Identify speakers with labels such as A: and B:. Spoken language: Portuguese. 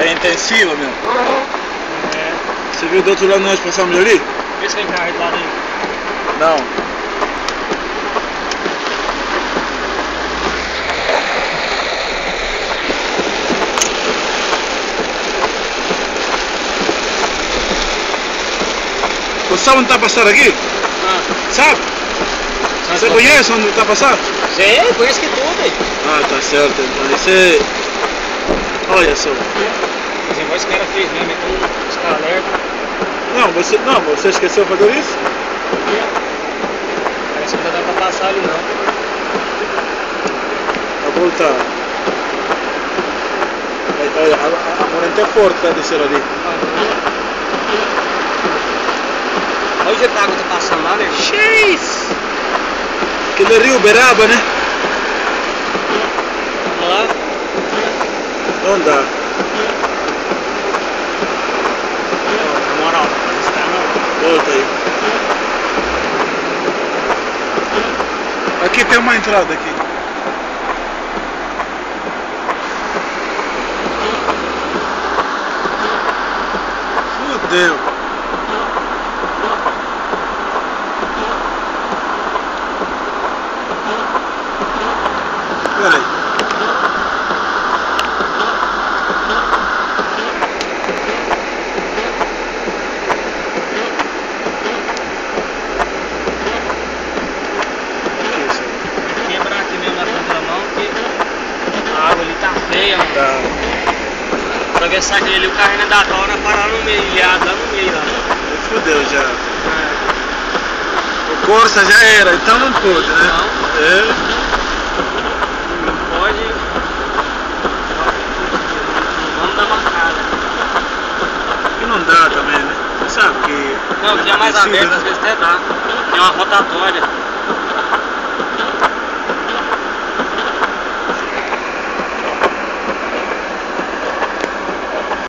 A: Tá intensiva, meu.
B: É.
A: Você viu do outro lado nós passamos ali?
B: Vê se vem carro do lado aí.
A: Não. Você sabe onde está a passar aqui? Sabe? Você conhece onde está a passar?
B: Sei, conheço que tudo aí.
A: Ah, tá certo. Então isso é... Olha só.
B: Mas igual esse cara fez mesmo, então os caras alertam.
A: Não, você esqueceu de fazer isso?
B: Parece que não dá pra passar ali não.
A: A voltar. Olha, a corrente é forte para descer ali.
B: Olha o jeito que a água tá passando lá, né?
A: X! Aquele é Rio Beraba, né?
B: Olha lá.
A: Não dá.
B: Na moral, não pode estar não.
A: Volta aí. Aqui tem uma entrada aqui. Fudeu. Pera aí.
B: Quebrar aqui mesmo na contramão, porque a água ali tá feia, mano.
A: Tá.
B: Atravessar aquele ali, o carro ainda dá hora parar no meio, ilhado lá no meio lá.
A: Fudeu já.
B: É.
A: O Corsa já era, então não pode, né?
B: Não.
A: É.
B: Não pode. Vamos dar marcada.
A: E não dá também, né? Você sabe que...
B: Não, aqui é mais aberto, às vezes até dá. Tem uma rotatória.